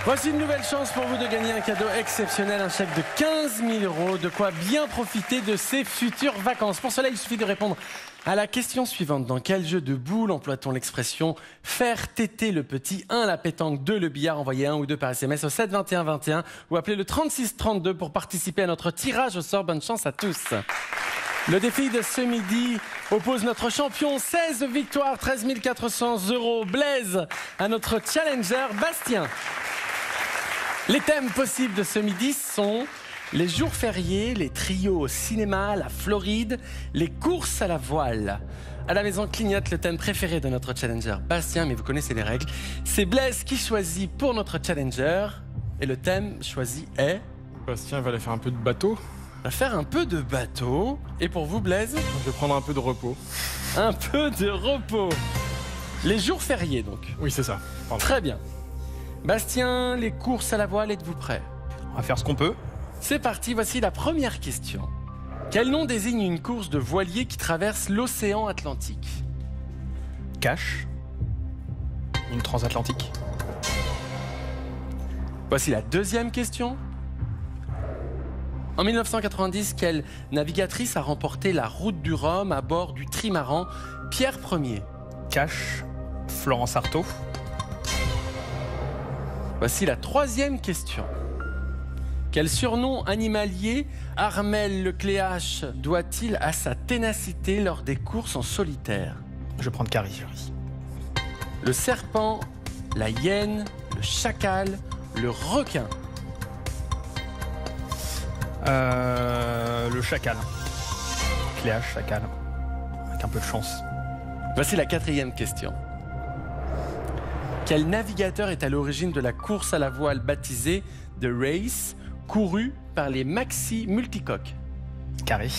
Voici une nouvelle chance pour vous de gagner un cadeau exceptionnel, un chèque de 15 000 €, de quoi bien profiter de ces futures vacances. Pour cela, il suffit de répondre à la question suivante. Dans quel jeu de boules emploie-t-on l'expression « faire téter le petit » 1 la pétanque, 2 le billard, envoyez 1 ou 2 par SMS au 7 21 21 ou appelez le 36 32 pour participer à notre tirage au sort. Bonne chance à tous. Le défi de ce midi oppose notre champion, 16 victoires, 13 400 €, Blaise, à notre challenger, Bastien. Les thèmes possibles de ce midi sont les jours fériés, les trios au cinéma, la Floride, les courses à la voile. À la maison clignote le thème préféré de notre challenger, Bastien, mais vous connaissez les règles. C'est Blaise qui choisit pour notre challenger et le thème choisi est... Bastien va aller faire un peu de bateau. Va faire un peu de bateau. Et pour vous, Blaise? Je vais prendre un peu de repos. Un peu de repos. Les jours fériés, donc. Oui, c'est ça. Pardon. Très bien. Bastien, les courses à la voile, êtes-vous prêt? On va faire ce qu'on peut. C'est parti, voici la première question. Quel nom désigne une course de voilier qui traverse l'océan Atlantique? Cache. Une transatlantique. Voici la deuxième question. En 1990, quelle navigatrice a remporté la route du Rhum à bord du trimaran Pierre Ier? Cache. Florence Artaud. Voici la troisième question. Quel surnom animalier Armel Lecléache doit-il à sa ténacité lors des courses en solitaire? Je vais prendre Carrie. Le serpent, la hyène, le chacal, le requin. Le chacal. Cléache, chacal. Avec un peu de chance. Voici la quatrième question. Quel navigateur est à l'origine de la course à la voile baptisée The Race, courue par les Maxi Multicoques? Carré.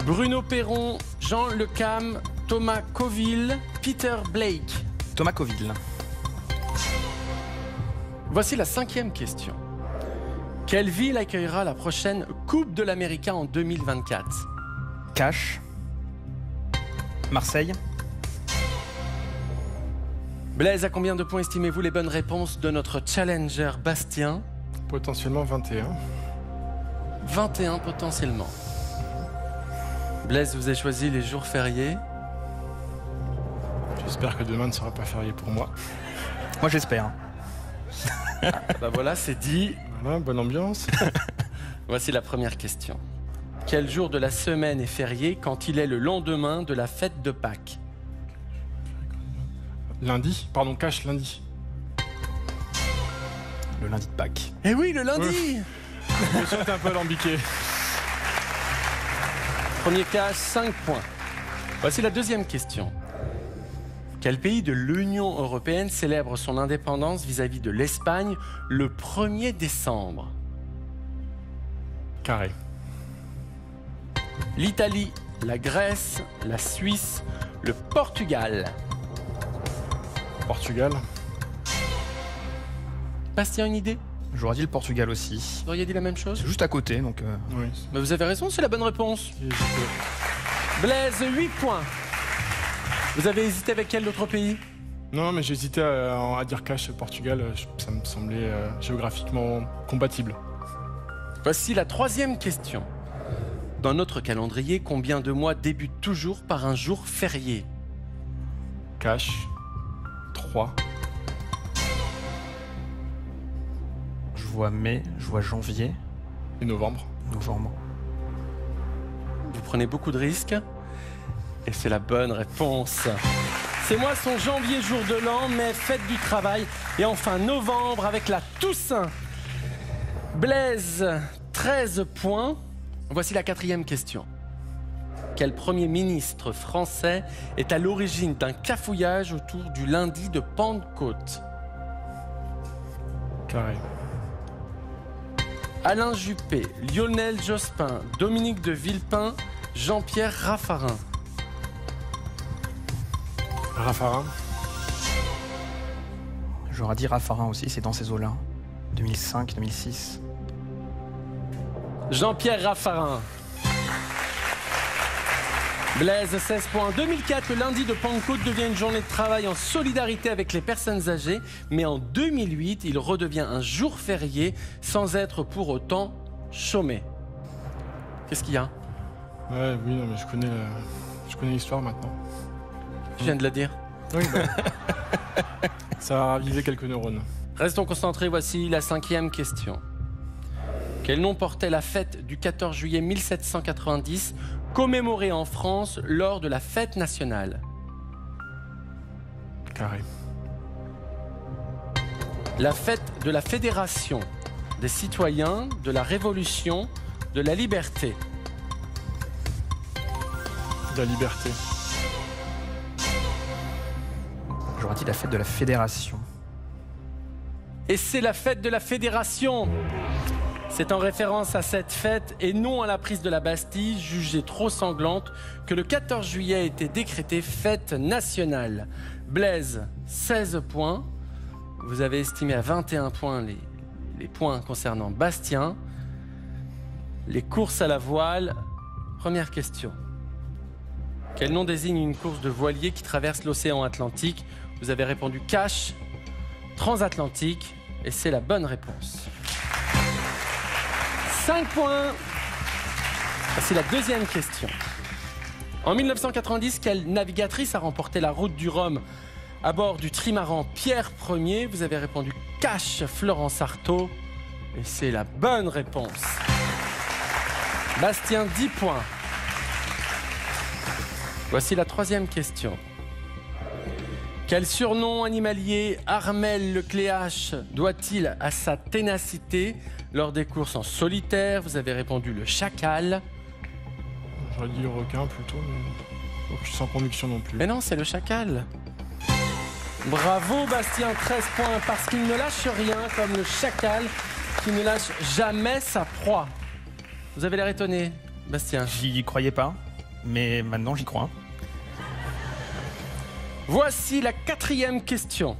Bruno Perron, Jean Le Cam, Thomas Coville, Peter Blake. Thomas Coville. Voici la cinquième question. Quelle ville accueillera la prochaine Coupe de l'Amérique en 2024? Cache. Marseille. Blaise, à combien de points estimez-vous les bonnes réponses de notre challenger Bastien? Potentiellement 21. 21 potentiellement. Blaise, vous avez choisi les jours fériés. J'espère que demain ne sera pas férié pour moi. Moi j'espère. Bah voilà, c'est dit. Voilà, bonne ambiance. Voici la première question. Quel jour de la semaine est férié quand il est le lendemain de la fête de Pâques? Lundi. Pardon, cache lundi. Le lundi de Pâques. Eh oui, le lundi. Je me suis un peu alambiqué. Premier cache, 5 points. Voici la deuxième question. Quel pays de l'Union européenne célèbre son indépendance vis-à-vis de l'Espagne le 1er décembre? Carré. L'Italie, la Grèce, la Suisse, le Portugal. Portugal. Bastien, une idée? J'aurais dit le Portugal aussi. Vous auriez dit la même chose? C'est juste à côté, donc... Oui. Mais vous avez raison, c'est la bonne réponse. Blaise, 8 points. Vous avez hésité avec quel autre pays? Non, mais j'hésitais à dire cache Portugal. Ça me semblait géographiquement compatible. Voici la troisième question. Dans notre calendrier, combien de mois débutent toujours par un jour férié? Cache. 3. Je vois mai, je vois janvier, Et novembre. novembre. Vous prenez beaucoup de risques et c'est la bonne réponse. Ces mois sont janvier, jour de l'an, mai, fête du travail et enfin novembre avec la Toussaint. Blaise, 13 points. Voici la quatrième question. Quel Premier ministre français est à l'origine d'un cafouillage autour du lundi de Pentecôte? Carré. Alain Juppé, Lionel Jospin, Dominique de Villepin, Jean-Pierre Raffarin. Raffarin. J'aurais dit Raffarin aussi, c'est dans ces eaux-là. 2005, 2006. Jean-Pierre Raffarin. Blaise, 16 points. En 2004, le lundi de Pentecôte devient une journée de travail en solidarité avec les personnes âgées. Mais en 2008, il redevient un jour férié sans être pour autant chômé. Qu'est-ce qu'il y a? Ouais, oui, non, mais je connais l'histoire maintenant. Je viens de la dire. Oui, bah. Ça a ravivé quelques neurones. Restons concentrés, voici la 5e question. Quel nom portait la fête du 14 juillet 1790, commémorée en France lors de la fête nationale? Carré. La fête de la Fédération des citoyens, de la Révolution, de la Liberté. De la liberté. J'aurais dit la fête de la Fédération. Et c'est la fête de la Fédération. C'est en référence à cette fête et non à la prise de la Bastille, jugée trop sanglante, que le 14 juillet a été décrété fête nationale. Blaise, 16 points. Vous avez estimé à 21 points les points concernant Bastien. Les courses à la voile. Première question. Quel nom désigne une course de voilier qui traverse l'océan Atlantique? Vous avez répondu cache, transatlantique, et c'est la bonne réponse. 5 points. C'est la deuxième question. En 1990, quelle navigatrice a remporté la route du Rhum à bord du trimaran Pierre Ier? Vous avez répondu cache, Florence Artaud, et c'est la bonne réponse. Bastien, 10 points. Voici la troisième question. Quel surnom animalier Armel Lecléache doit-il à sa ténacité lors des courses en solitaire? Vous avez répondu le chacal. J'aurais dit le requin plutôt, mais donc, sans conviction non plus. Mais non, c'est le chacal. Bravo Bastien, 13 points, parce qu'il ne lâche rien comme le chacal qui ne lâche jamais sa proie. Vous avez l'air étonné, Bastien. J'y croyais pas, mais maintenant j'y crois. Voici la 4e question.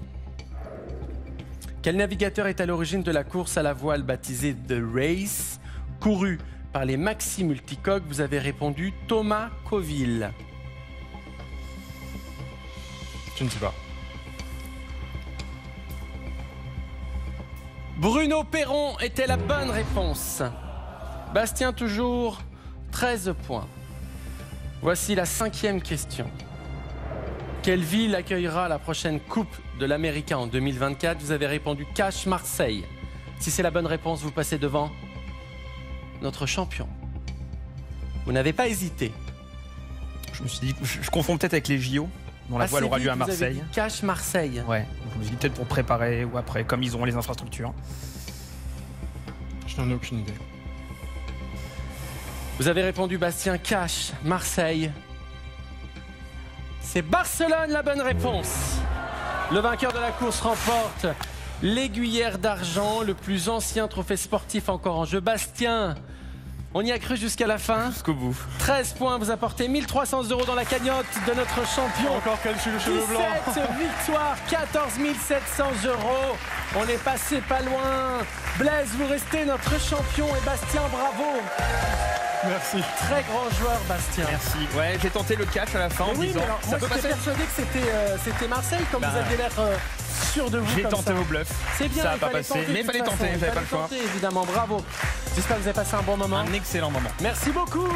Quel navigateur est à l'origine de la course à la voile baptisée The Race, courue par les Maxi Multicoques? Vous avez répondu Thomas Coville. Je ne sais pas. Bruno Perron était la bonne réponse. Bastien, toujours 13 points. Voici la 5e question. Quelle ville accueillera la prochaine Coupe de l'Américain en 2024? Vous avez répondu cache, Marseille. Si c'est la bonne réponse, vous passez devant notre champion. Vous n'avez pas hésité. Je me suis dit, je confonds peut-être avec les JO, dont la voile aura lieu à Marseille. Vous avez dit cache, Marseille. Ouais, je me suis dit peut-être pour préparer ou après, comme ils auront les infrastructures. Je n'en ai aucune idée. Vous avez répondu Bastien, cache, Marseille. C'est Barcelone, la bonne réponse. Le vainqueur de la course remporte l'aiguillère d'argent, le plus ancien trophée sportif encore en jeu. Bastien, on y a cru jusqu'à la fin. Jusqu'au bout. 13 points, vous apportez 1 300 € dans la cagnotte de notre champion. Encore calcul le cheveu blanc. 17 victoires, 14 700 €. On est passé pas loin. Blaise, vous restez notre champion et Bastien, bravo. Merci. Très grand joueur, Bastien. Merci. Ouais, j'ai tenté le catch à la fin en Oui, disant mais alors, ça moi, peut j'étais passer. persuadé que c'était Marseille, comme Bah, vous aviez l'air sûr de vous. J'ai comme tenté ça. au bluff. C'est bien, Ça n'a il pas fallait passé. tenter, Mais de il fallait toute tenter, façon. j'avais pas Fallait le choix. tenter, évidemment, bravo. J'espère que vous avez passé un bon moment. Un excellent moment. Merci beaucoup.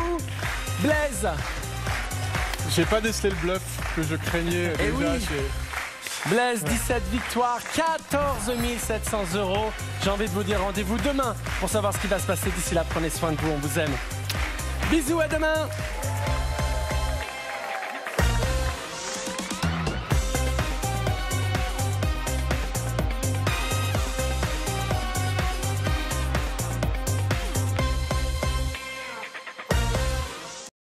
Blaise. J'ai pas décelé le bluff que je craignais Eh déjà. oui. Blaise, 17 victoires, 14 700 €. J'ai envie de vous dire rendez-vous demain pour savoir ce qui va se passer d'ici là. Prenez soin de vous, on vous aime. Bisous, à demain.